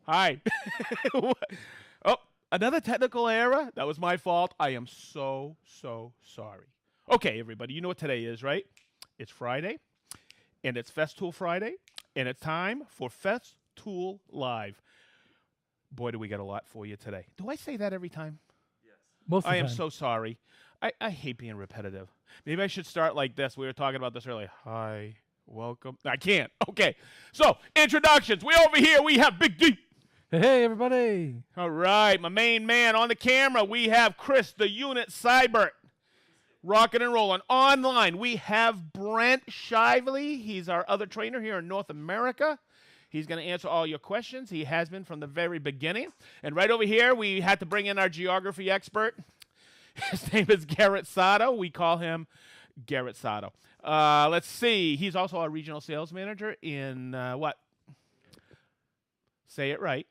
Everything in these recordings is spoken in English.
Hi. Oh, another technical error. That was my fault. I am so sorry. Okay, everybody, you know what today is, right? It's Friday, and it's Festool Friday, and it's time for Festool Live. Boy, do we got a lot for you today. Do I say that every time? Most of I the am time. so sorry. I hate being repetitive. Maybe I should start like this. We were talking about this earlier. Hi, welcome. I can't. Okay. So, introductions. We over here, we have Big D. Hey, everybody. All right, my main man on the camera, we have Chris, the unit Cybert. Rocking and rolling. Online, we have Brent Shively. He's our other trainer here in North America. He's going to answer all your questions. He has been from the very beginning. And right over here, we had to bring in our geography expert. His name is Garrett Sato. We call him Garrett Sato. Let's see. He's also our regional sales manager in what? Say it right.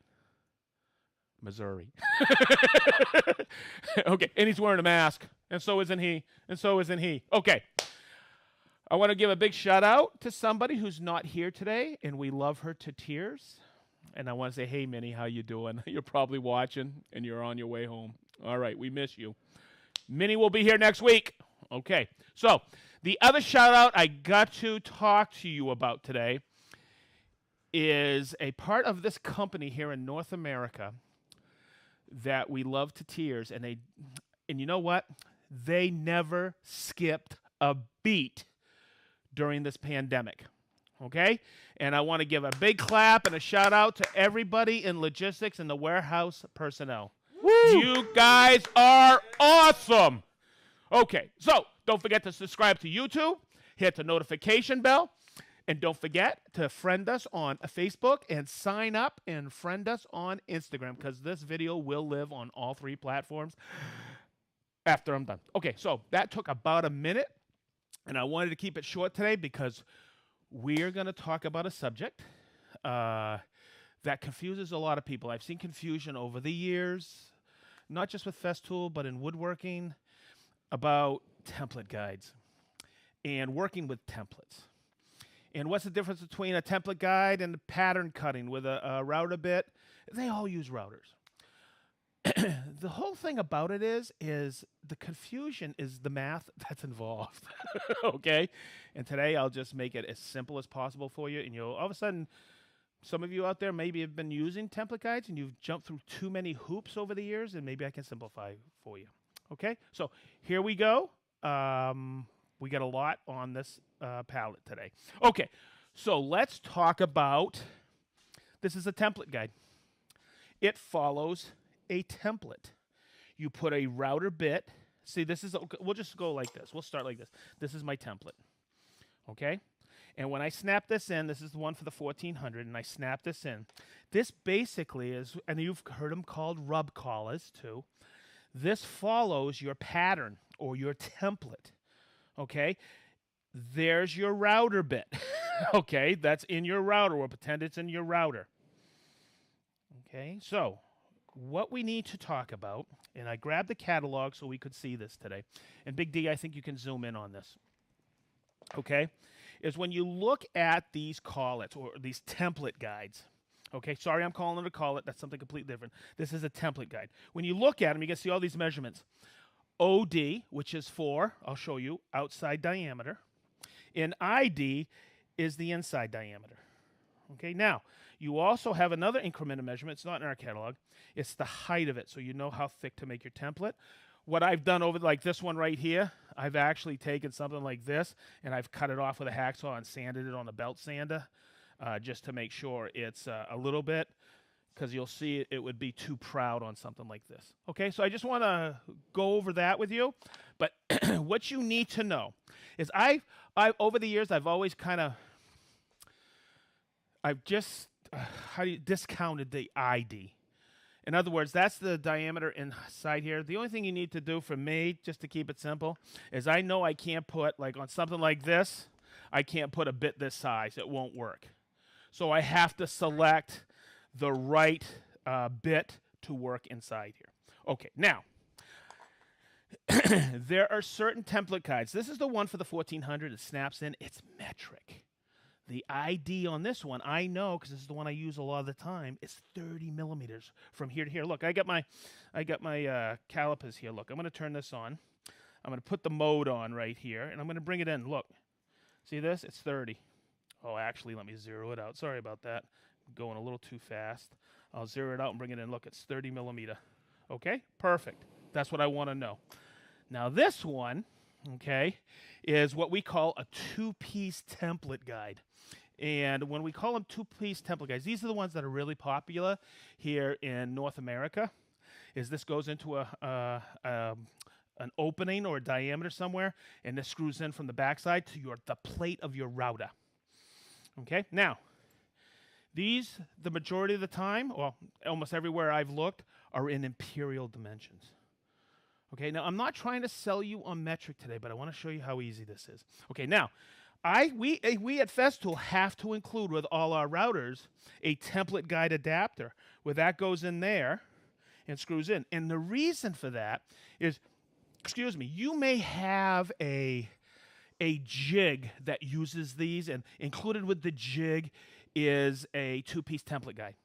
Missouri. Okay, and he's wearing a mask, and so isn't he, and so isn't he. Okay, I want to give a big shout out to somebody who's not here today, and we love her to tears. And I want to say, hey, Minnie, how you doing? You're probably watching, and you're on your way home. All right, we miss you. Minnie will be here next week. Okay, so the other shout out I got to talk to you about today is a part of this company here in North America that we love to tears, and you know what? They never skipped a beat during this pandemic. Okay? And I want to give a big clap and a shout out to everybody in logistics and the warehouse personnel. Woo! You guys are awesome. Okay, so don't forget to subscribe to YouTube, hit the notification bell, and don't forget to friend us on Facebook and sign up and friend us on Instagram, because this video will live on all three platforms after I'm done. Okay, so that took about a minute, and I wanted to keep it short today because we're going to talk about a subject that confuses a lot of people. I've seen confusion over the years, not just with Festool, but in woodworking, about template guides and working with templates. And what's the difference between a template guide and pattern cutting with a router bit? They all use routers. The whole thing about it is the confusion is the math that's involved. Okay? And today I'll just make it as simple as possible for you. And you'll all of a sudden, some of you out there maybe have been using template guides and you've jumped through too many hoops over the years, and maybe I can simplify for you. Okay? So here we go. We got a lot on this palette today. Okay, so let's talk about, this is a template guide. It follows a template. You put a router bit. See, this is, we'll just go like this. We'll start like this. This is my template. Okay? And when I snap this in, this is the one for the 1400, and I snap this in. This basically is, and you've heard them called rub collars too. This follows your pattern or your template. Okay, there's your router bit. Okay, that's in your router, or pretend it's in your router. Okay, so what we need to talk about, and I grabbed the catalog so we could see this today. And Big D, I think you can zoom in on this. Okay, is when you look at these call-its or these template guides. Okay, sorry, I'm calling it a call-it. That's something completely different. This is a template guide. When you look at them, you can see all these measurements. OD, which is for, I'll show you, outside diameter. And ID is the inside diameter. Okay, now, you also have another increment of measurement. It's not in our catalog. It's the height of it, so you know how thick to make your template. What I've done over, like this one right here, I've actually taken something like this, and I've cut it off with a hacksaw and sanded it on a belt sander, just to make sure it's a little bit, because you'll see it would be too proud on something like this. Okay, so I just want to go over that with you. But what you need to know is I over the years, I've always kind of, discounted the ID. In other words, that's the diameter inside here. The only thing you need to do for me, just to keep it simple, is I know I can't put, like on something like this, I can't put a bit this size. It won't work. So I have to select the right bit to work inside here. Okay, now, there are certain template guides. This is the one for the 1400. It snaps in. It's metric. The ID on this one, I know because this is the one I use a lot of the time, is 30 millimeters from here to here. Look, I got my calipers here. Look, I'm going to turn this on. I'm going to put the mode on right here, and I'm going to bring it in. Look, see this? It's 30. Oh, actually, let me zero it out. Sorry about that. I'm going a little too fast. I'll zero it out and bring it in. Look, it's 30 millimeter. Okay, perfect. That's what I want to know. Now this one, okay, is what we call a two-piece template guide. And when we call them two-piece template guides, these are the ones that are really popular here in North America. Is this goes into an opening or a diameter somewhere, and this screws in from the backside to the plate of your router. Okay, now these, the majority of the time, well, almost everywhere I've looked, are in imperial dimensions. Okay, now I'm not trying to sell you on metric today, but I want to show you how easy this is. Okay, now we at Festool have to include with all our routers a template guide adapter where that goes in there and screws in. And the reason for that is, you may have a jig that uses these, and included with the jig is a two-piece template guide.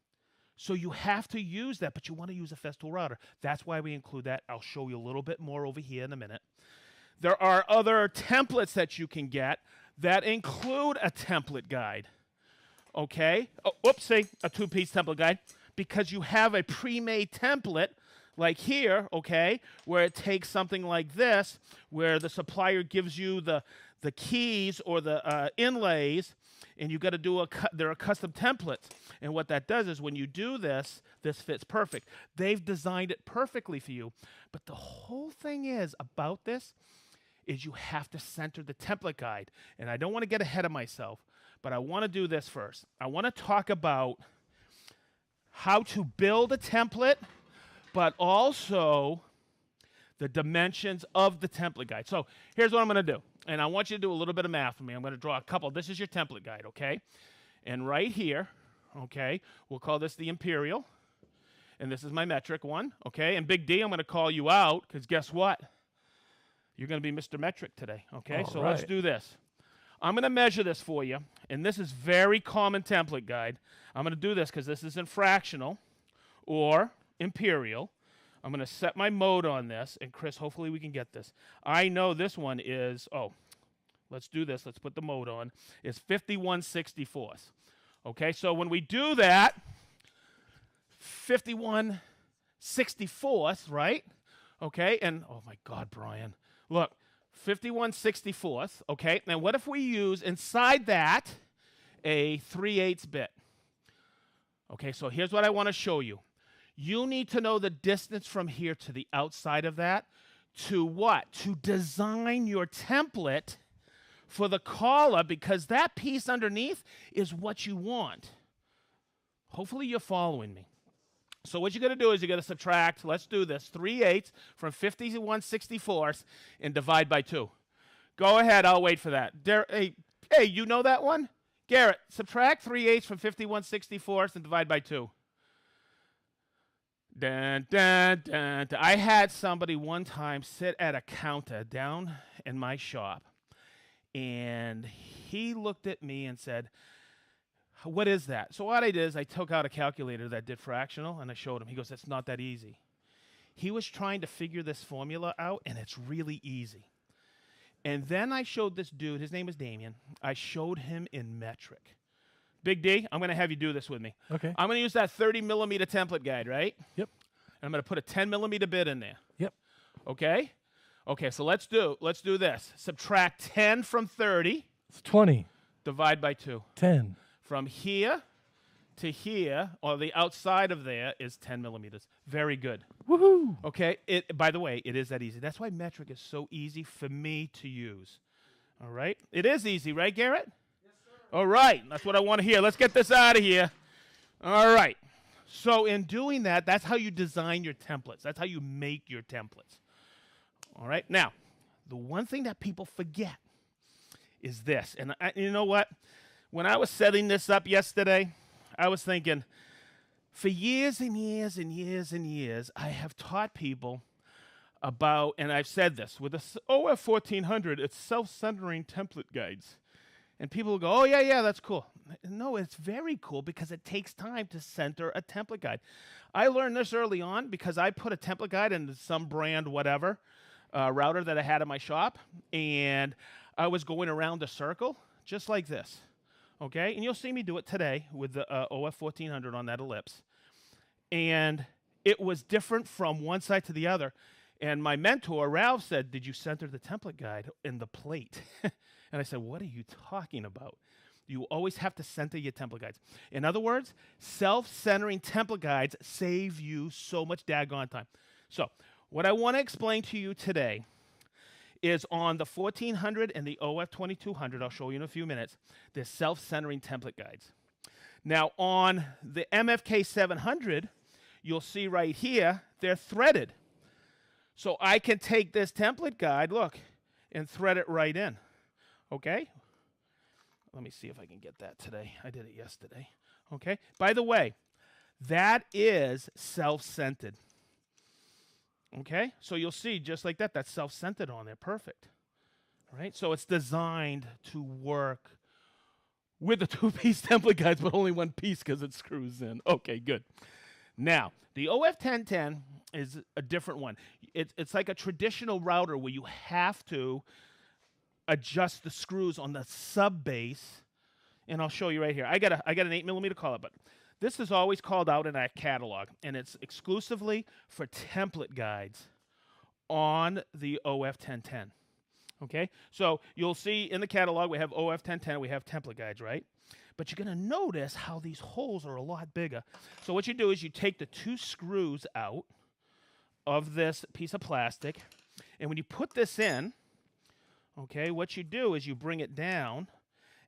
So you have to use that, but you want to use a Festool router. That's why we include that. I'll show you a little bit more over here in a minute. There are other templates that you can get that include a template guide. Okay? Oh, whoopsie, a two-piece template guide. Because you have a pre-made template, like here, okay, where it takes something like this, where the supplier gives you the keys or the inlays, and you've got to do there are custom templates. And what that does is when you do this, this fits perfect. They've designed it perfectly for you. But the whole thing is about this is you have to center the template guide. And I don't want to get ahead of myself, but I want to do this first. I want to talk about how to build a template, but also the dimensions of the template guide. So here's what I'm going to do. And I want you to do a little bit of math for me. I'm going to draw a couple. This is your template guide, okay? And right here, okay, we'll call this the imperial. And this is my metric one, okay? And Big D, I'm going to call you out because guess what? You're going to be Mr. Metric today, okay? So let's do this. I'm going to measure this for you. And this is very common template guide. I'm going to do this because this isn't fractional or imperial. I'm going to set my mode on this, and Chris, hopefully we can get this. I know this one is, let's do this. Let's put the mode on. It's 51/64. Okay, so when we do that, 51/64, right? Okay, and oh my God, Brian, look, 51/64. Okay, now what if we use inside that a 3/8 bit? Okay, so here's what I want to show you. You need to know the distance from here to the outside of that to what? To design your template for the collar, because that piece underneath is what you want. Hopefully you're following me. So what you're going to do is you're going to subtract, let's do this, 3/8 from 51/64 and divide by 2. Go ahead, I'll wait for that. Hey, you know that one? Garrett, subtract 3/8 from 51/64 and divide by 2. Dun, dun, dun, dun. I had somebody one time sit at a counter down in my shop, and he looked at me and said, "What is that?" So what I did is I took out a calculator that did fractional, and I showed him. He goes, "It's not that easy." He was trying to figure this formula out, and it's really easy. And then I showed this dude, his name was Damien, I showed him in metric. Big D, I'm going to have you do this with me. Okay. I'm going to use that 30 millimeter template guide, right? Yep. And I'm going to put a 10 millimeter bit in there. Yep. Okay? Okay, so let's do this. Subtract 10 from 30. It's 20. Divide by 2. 10. From here to here, or the outside of there, is 10 millimeters. Very good. Woohoo! Okay, by the way, it is that easy. That's why metric is so easy for me to use. All right? It is easy, right, Garrett? Yes, sir. All right, that's what I want to hear. Let's get this out of here. All right. So in doing that, that's how you design your templates. That's how you make your templates. All right? Now, the one thing that people forget is this. And you know what? When I was setting this up yesterday, I was thinking, for years and years and years and years, I have taught people about, and I've said this, with the OF 1400, it's self-centering template guides. And people will go, oh, yeah, yeah, that's cool. No, it's very cool because it takes time to center a template guide. I learned this early on because I put a template guide into some brand, whatever, router that I had in my shop, and I was going around a circle just like this, okay? And you'll see me do it today with the OF 1400 on that ellipse. And it was different from one side to the other. And my mentor, Ralph, said, did you center the template guide in the plate? And I said, what are you talking about? You always have to center your template guides. In other words, self-centering template guides save you so much daggone time. So what I want to explain to you today is on the 1400 and the OF 2200, I'll show you in a few minutes, the self-centering template guides. Now on the MFK 700, you'll see right here, they're threaded. So I can take this template guide, look, and thread it right in, okay? Let me see if I can get that today. I did it yesterday, okay? By the way, that is self-centered, okay? So you'll see just like that, that's self-centered on there, perfect, all right? So it's designed to work with the two-piece template guides, but only one piece because it screws in. Okay, good. Now, the OF 1010 is a different one. It's like a traditional router where you have to adjust the screws on the sub base, and I'll show you right here. I got an 8mm collar, but this is always called out in our catalog, and it's exclusively for template guides on the OF 1010. Okay, so you'll see in the catalog we have OF 1010, we have template guides, right? But you're going to notice how these holes are a lot bigger. So what you do is you take the two screws out of this piece of plastic, and when you put this in, okay, what you do is you bring it down,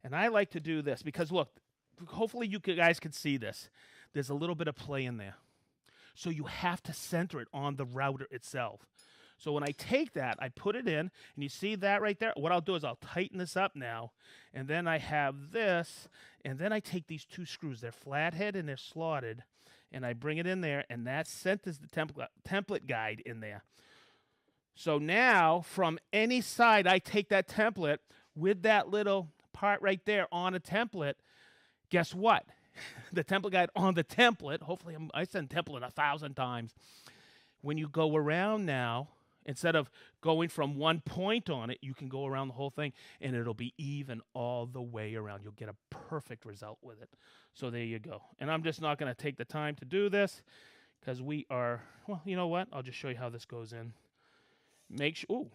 and I like to do this because, look, hopefully you guys can see this. There's a little bit of play in there. So you have to center it on the router itself. So when I take that, I put it in, and you see that right there? What I'll do is I'll tighten this up now, and then I have this, and then I take these two screws. They're flathead and they're slotted, and I bring it in there, and that centers the template guide in there. So now, from any side, I take that template with that little part right there on a template. Guess what? The template guide on the template, hopefully I send template 1,000 times. When you go around now, instead of going from one point on it, you can go around the whole thing, and it'll be even all the way around. You'll get a perfect result with it. So there you go. And I'm just not going to take the time to do this because we are, well, you know what? I'll just show you how this goes in. Make sure, ooh,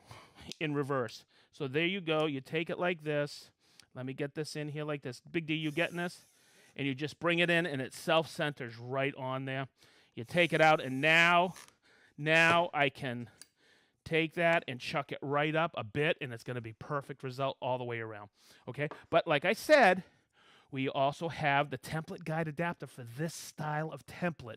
in reverse. So there you go. You take it like this. Let me get this in here like this. Big D, you getting this? And you just bring it in, and it self-centers right on there. You take it out, and now I can take that and chuck it right up a bit, and it's going to be perfect result all the way around. Okay, but like I said, we also have the template guide adapter for this style of template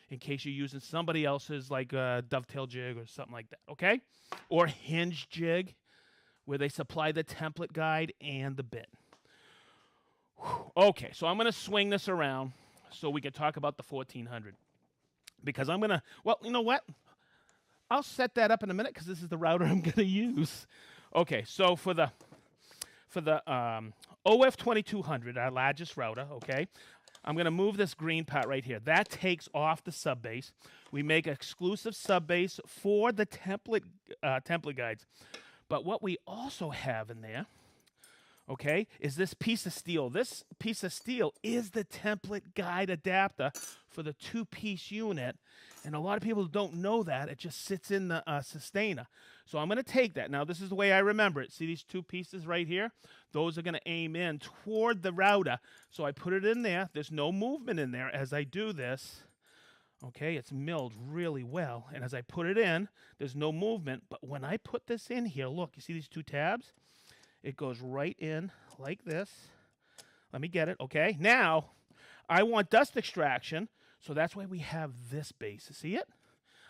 in case you're using somebody else's, like a dovetail jig or something like that, okay? Or hinge jig, where they supply the template guide and the bit. Okay, so I'm going to swing this around so we can talk about the 1400. Because I'm going to, well, you know what? I'll set that up in a minute because this is the router I'm going to use. Okay, so for the OF 2200, our largest router, okay, I'm going to move this green part right here. That takes off the sub base. We make exclusive sub base for the template guides. But what we also have in there, okay, is this piece of steel. This piece of steel is the template guide adapter for the two-piece unit. And a lot of people don't know that. It just sits in the sustainer. So I'm going to take that. Now, this is the way I remember it. See these two pieces right here? Those are going to aim in toward the router. So I put it in there. There's no movement in there as I do this. Okay, it's milled really well. And as I put it in, there's no movement. But when I put this in here, look, you see these two tabs? It goes right in like this. Let me get it, okay? Now, I want dust extraction, so that's why we have this base. See it?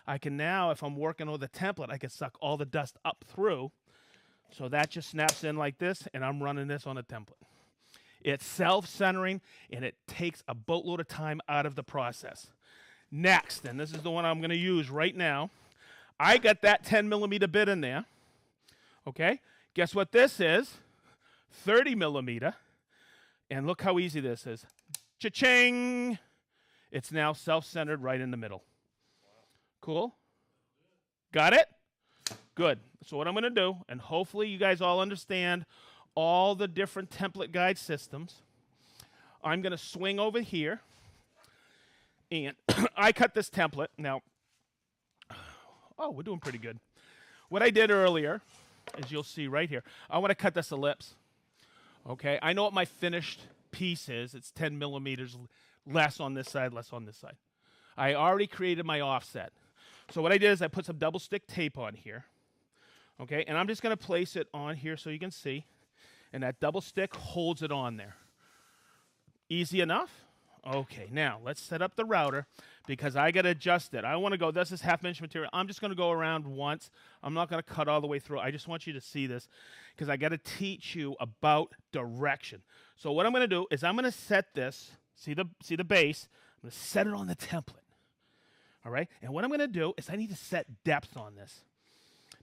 I can now, if I'm working with a template, I can suck all the dust up through. So that just snaps in like this, and I'm running this on a template. It's self-centering, and it takes a boatload of time out of the process. Next, and this is the one I'm going to use right now, I got that 10mm bit in there, okay? Guess what this is? 30 millimeter, and look how easy this is. Cha-ching! It's now self-centered right in the middle. Cool? Got it? Good. So what I'm going to do, and hopefully you guys all understand all the different template guide systems, I'm going to swing over here, and I cut this template. Now, oh, we're doing pretty good. What I did earlier, as you'll see right here, I want to cut this ellipse. Okay, I know what my finished piece is. It's 10 millimeters less on this side, less on this side. I already created my offset. So what I did is I put some double stick tape on here. Okay, and I'm just going to place it on here so you can see. And that double stick holds it on there. Easy enough? Okay, now let's set up the router because I got to adjust it. I want to go, this is half-inch material. I'm just going to go around once. I'm not going to cut all the way through. I just want you to see this because I got to teach you about direction. So what I'm going to do is I'm going to set this, see the base, I'm going to set it on the template. All right? And what I'm going to do is I need to set depth on this.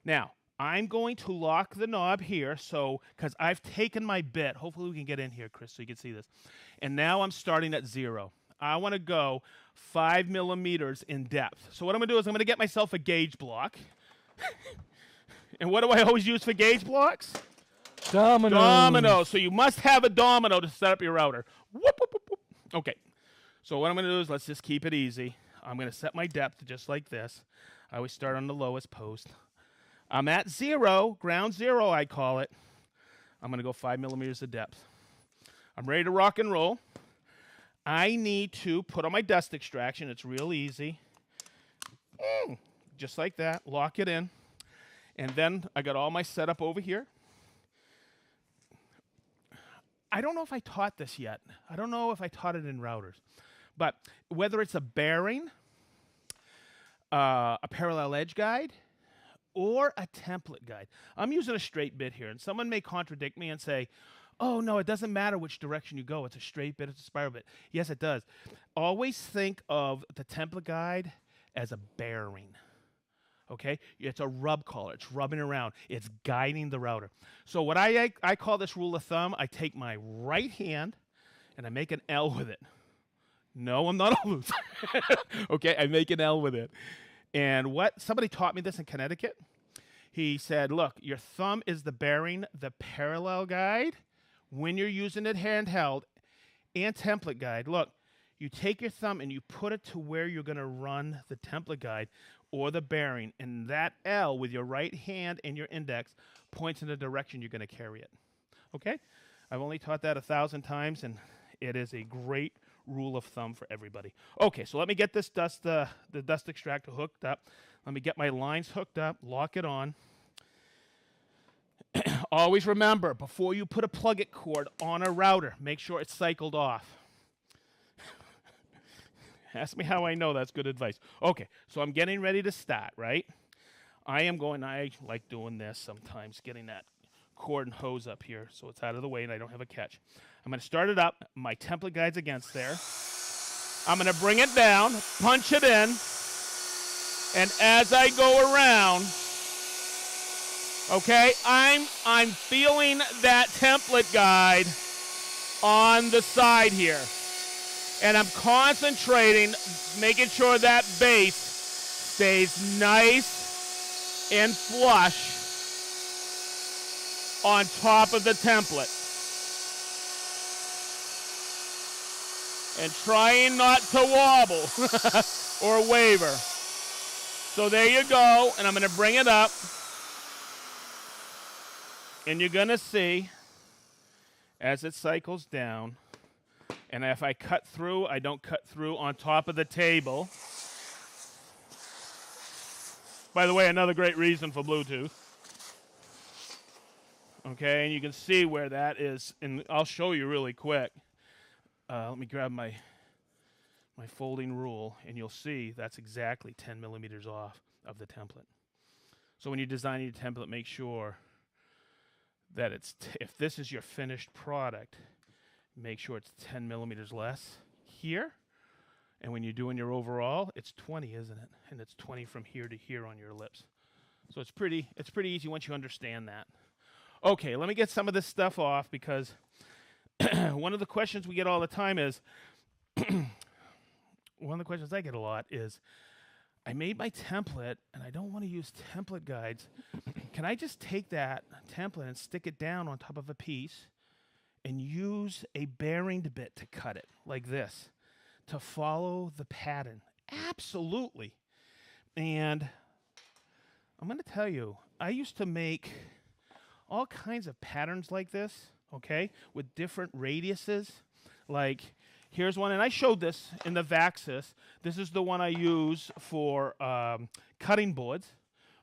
Now, I'm going to lock the knob here, so because I've taken my bit. Hopefully we can get in here, Chris, so you can see this. And now I'm starting at 0. I want to go 5 millimeters in depth. So what I'm going to do is I'm going to get myself a gauge block. And what do I always use for gauge blocks? Dominoes. Dominoes. So you must have a domino to set up your router. Whoop, whoop, whoop, whoop. Okay. So what I'm going to do is let's just keep it easy. I'm going to set my depth just like this. I always start on the lowest post. I'm at 0, ground 0 I call it. I'm going to go 5 millimeters of depth. I'm ready to rock and roll. I need to put on my dust extraction. It's real easy. Just like that. Lock it in. And then I got all my setup over here. I don't know if I taught this yet. I don't know if I taught it in routers. But whether it's a bearing, a parallel edge guide, or a template guide. I'm using a straight bit here, and someone may contradict me and say, oh, no, it doesn't matter which direction you go. It's a straight bit, it's a spiral bit. Yes, it does. Always think of the template guide as a bearing, okay? It's a rub collar. It's rubbing around. It's guiding the router. So what I call this rule of thumb, I take my right hand, and I make an L with it. No, I'm not a loser. Okay, I make an L with it. And what somebody taught me this in Connecticut. He said, look, your thumb is the bearing, the parallel guide. When you're using it handheld and template guide, look, you take your thumb and you put it to where you're going to run the template guide or the bearing. And that L with your right hand and your index points in the direction you're going to carry it. Okay? I've only taught that 1,000 times, and it is a great rule of thumb for everybody. Okay, so let me get this the dust extractor hooked up. Let me get my lines hooked up, lock it on. Always remember, before you put a plug-it cord on a router, make sure it's cycled off. Ask me how I know that's good advice. Okay, so I'm getting ready to start, right? I like doing this sometimes, getting that cord and hose up here so it's out of the way and I don't have a catch. I'm going to start it up. My template guide's against there. I'm going to bring it down, punch it in, and as I go around, okay, I'm feeling that template guide on the side here. And I'm concentrating, making sure that base stays nice and flush on top of the template. And trying not to wobble or waver. So there you go, and I'm going to bring it up. And you're going to see as it cycles down. And if I cut through, I don't cut through on top of the table. By the way, another great reason for Bluetooth. Okay, and you can see where that is, and I'll show you really quick. Let me grab my folding rule, and you'll see that's exactly 10 millimeters off of the template. So when you're designing your template, make sure that if this is your finished product, make sure it's 10 millimeters less here. And when you're doing your overall, it's 20, isn't it? And it's 20 from here to here on your lips. So it's pretty easy once you understand that. Okay, let me get some of this stuff off because one of the questions we get all the time is, one of the questions I get a lot is, I made my template and I don't want to use template guides. Can I just take that template and stick it down on top of a piece and use a bearing bit to cut it like this to follow the pattern? Absolutely. And I'm going to tell you, I used to make all kinds of patterns like this, okay, with different radiuses. Like, here's one, and I showed this in the Vaxis. This is the one I use for cutting boards.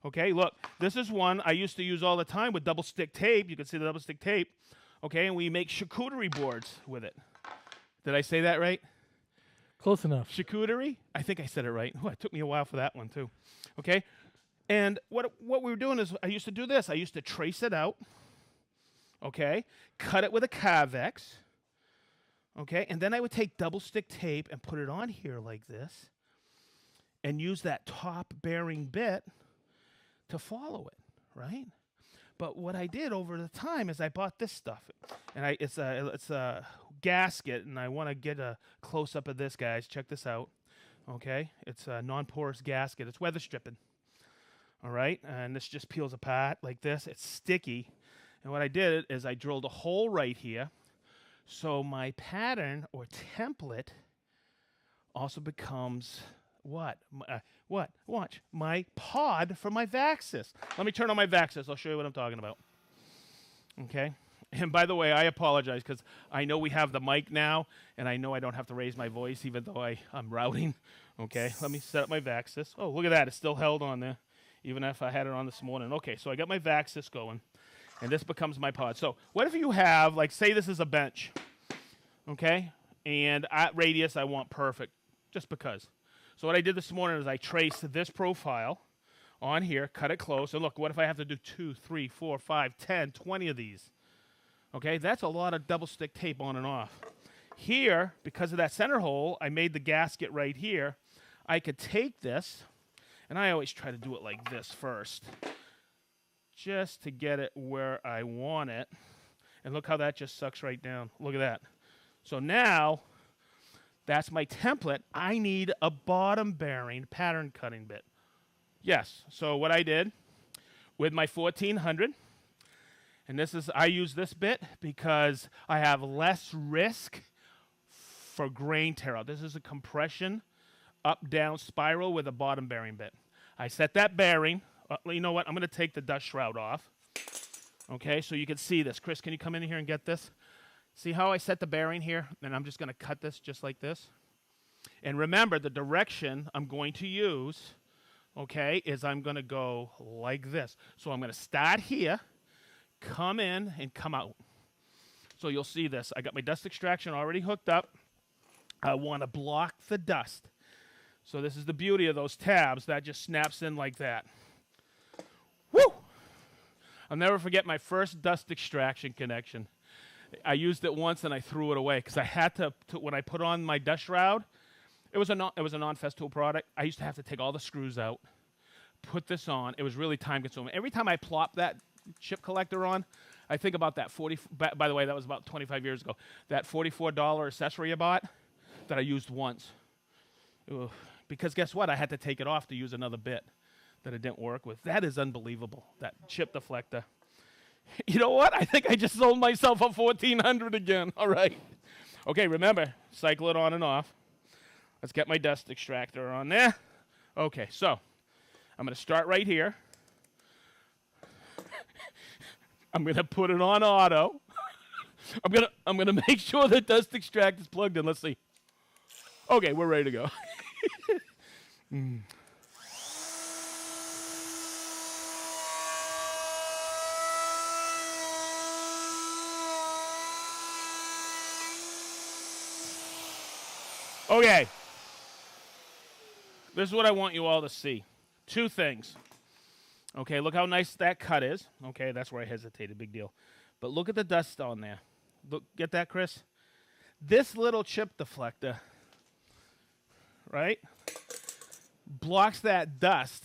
Okay, look, this is one I used to use all the time with double stick tape. You can see the double stick tape. Okay, and we make charcuterie boards with it. Did I say that right? Close enough. Charcuterie? I think I said it right. Oh, it took me a while for that one, too. Okay, and what we were doing is I used to do this. I used to trace it out, okay, cut it with a Carvex, okay, and then I would take double stick tape and put it on here like this and use that top bearing bit to follow it, right? But what I did over the time is I bought this stuff, and it's a gasket, and I want to get a close-up of this, guys. Check this out, okay? It's a non-porous gasket. It's weather stripping, all right? And this just peels apart like this. It's sticky, and what I did is I drilled a hole right here, so my pattern or template also becomes what? Watch. My pod for my Vaxis. Let me turn on my Vaxis. I'll show you what I'm talking about. Okay? And by the way, I apologize because I know we have the mic now, and I know I don't have to raise my voice even though I'm routing. Okay? Let me set up my Vaxis. Oh, look at that. It's still held on there, even if I had it on this morning. Okay, so I got my Vaxis going, and this becomes my pod. So what if you have, like, say this is a bench, okay? And at radius, I want perfect, just because. So what I did this morning is I traced this profile on here, cut it close, and look, what if I have to do 2, 3, 4, 5, 10, 20 of these? Okay, that's a lot of double stick tape on and off. Here, because of that center hole, I made the gasket right here. I could take this, and I always try to do it like this first, just to get it where I want it. And look how that just sucks right down. Look at that. So now, that's my template. I need a bottom bearing pattern cutting bit. Yes, so what I did with my 1400, and this is, I use this bit because I have less risk for grain tear out. This is a compression up-down spiral with a bottom bearing bit. I set that bearing. You know what? I'm going to take the dust shroud off. Okay, so you can see this. Chris, can you come in here and get this? See how I set the bearing here? And I'm just going to cut this just like this. And remember, the direction I'm going to use, okay, is I'm going to go like this. So I'm going to start here, come in, and come out. So you'll see this. I got my dust extraction already hooked up. I want to block the dust. So this is the beauty of those tabs. That just snaps in like that. Woo! I'll never forget my first dust extraction connection. I used it once and I threw it away because I had to when I put on my dust shroud, it was a non-Festool product. I used to have to take all the screws out, put this on. It was really time consuming. Every time I plop that chip collector on, I think about that by the way, that was about 25 years ago. That $44 accessory I bought that I used once. Ugh. Because guess what? I had to take it off to use another bit that it didn't work with. That is unbelievable, that chip deflector. You know what? I think I just sold myself a 1400 again. All right. Okay, remember, cycle it on and off. Let's get my dust extractor on there. Okay, so I'm going to start right here. I'm going to put it on auto. I'm going to make sure the dust extractor is plugged in. Let's see. Okay, we're ready to go. Okay. This is what I want you all to see. Two things. Okay, look how nice that cut is. Okay, that's where I hesitated, big deal. But look at the dust on there. Look, get that, Chris? This little chip deflector, right, blocks that dust.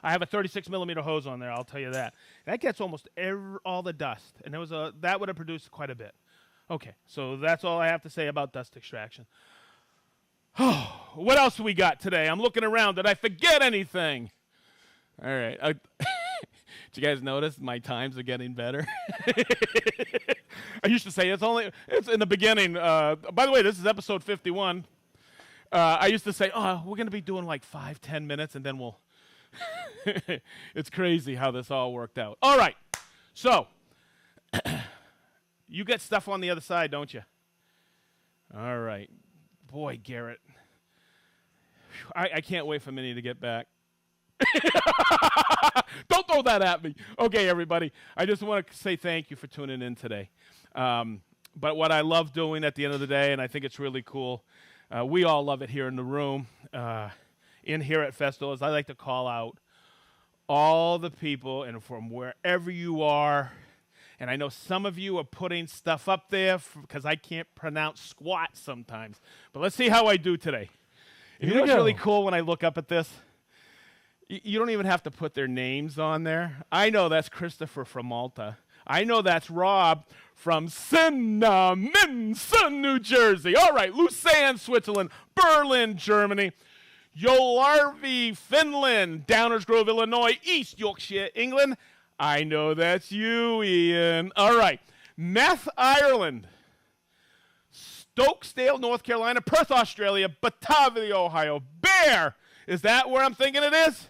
I have a 36 millimeter hose on there. I'll tell you that. That gets almost all the dust, and that would have produced quite a bit. Okay, so that's all I have to say about dust extraction. What else do we got today? I'm looking around. Did I forget anything? All right. Did you guys notice my times are getting better? I used to say it's in the beginning. By the way, this is episode 51. I used to say, we're going to be doing like 5-10 minutes, and then we'll. It's crazy how this all worked out. All right. So, you get stuff on the other side, don't you? All right. Boy, Garrett. I can't wait for Minnie to get back. Don't throw that at me. Okay, everybody. I just want to say thank you for tuning in today. But what I love doing at the end of the day, and I think it's really cool, we all love it here in the room, in here at Festool, is I like to call out all the people, and from wherever you are, and I know some of you are putting stuff up there because I can't pronounce squat sometimes. But let's see how I do today. You know what's really cool when I look up at this? You don't even have to put their names on there. I know that's Christopher from Malta. I know that's Rob from Minson, New Jersey. All right, Lucerne, Switzerland, Berlin, Germany, Jolarvi, Finland, Downers Grove, Illinois, East Yorkshire, England. I know that's you, Ian. All right, Meth, Ireland, Stokesdale, North Carolina, Perth, Australia, Batavia, Ohio, Bear. Is that where I'm thinking it is?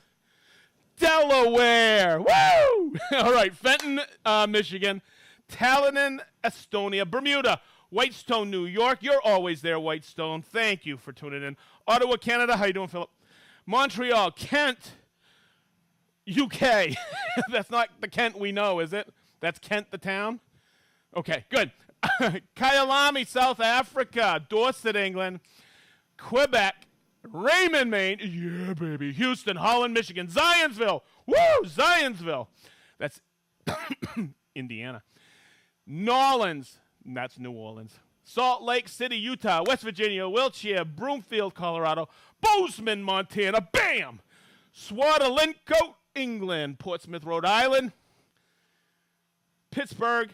Delaware. Woo! All right, Fenton, Michigan, Tallinn, Estonia, Bermuda, Whitestone, New York. You're always there, Whitestone. Thank you for tuning in. Ottawa, Canada. How you doing, Philip? Montreal, Kent, UK. That's not the Kent we know, is it? That's Kent, the town? Okay, good. Kyalami, South Africa. Dorset, England. Quebec. Raymond, Maine. Yeah, baby. Houston, Holland, Michigan. Zionsville. Woo! Zionsville. That's Indiana. Nolans. That's New Orleans. Salt Lake City, Utah. West Virginia. Wiltshire. Broomfield, Colorado. Bozeman, Montana. Bam! Swadlincote, England. Portsmouth, Rhode Island. Pittsburgh.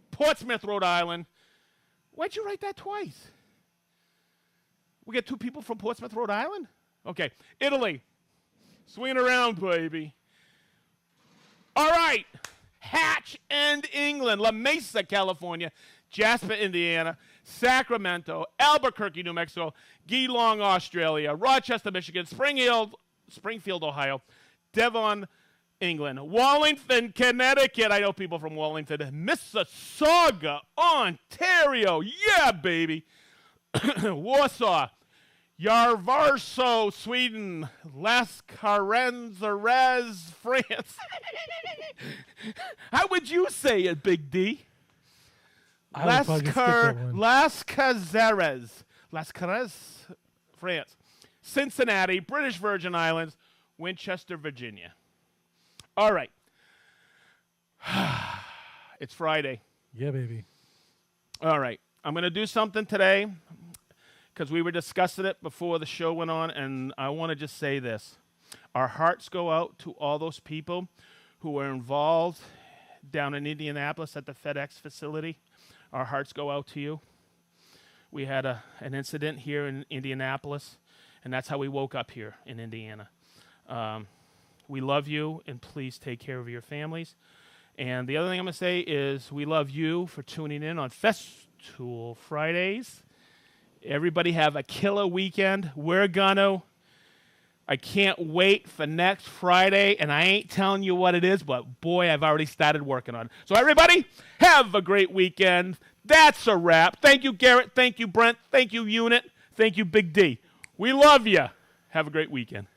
Portsmouth, Rhode Island. Why'd you write that twice? We get two people from Portsmouth, Rhode Island? Okay. Italy. Swing around, baby. All right. Hatch End, England. La Mesa, California. Jasper, Indiana. Sacramento. Albuquerque, New Mexico. Geelong, Australia. Rochester, Michigan. Springfield, Ohio. Devon, England. Wallington, Connecticut. I know people from Wallington. Mississauga, Ontario. Yeah, baby. Warsaw, Yarvarso, Sweden, Las Carenzares, France. How would you say it, Big D? Las Cazares, France. Cincinnati, British Virgin Islands, Winchester, Virginia. All right. It's Friday. Yeah, baby. All right. I'm going to do something today because we were discussing it before the show went on, and I want to just say this. Our hearts go out to all those people who were involved down in Indianapolis at the FedEx facility. Our hearts go out to you. We had an incident here in Indianapolis, and that's how we woke up here in Indiana. We love you, and please take care of your families. And the other thing I'm going to say is we love you for tuning in on Festool Fridays. Everybody have a killer weekend. I can't wait for next Friday, and I ain't telling you what it is, but boy, I've already started working on it. So everybody, have a great weekend. That's a wrap. Thank you, Garrett. Thank you, Brent. Thank you, Unit. Thank you, Big D. We love you. Have a great weekend.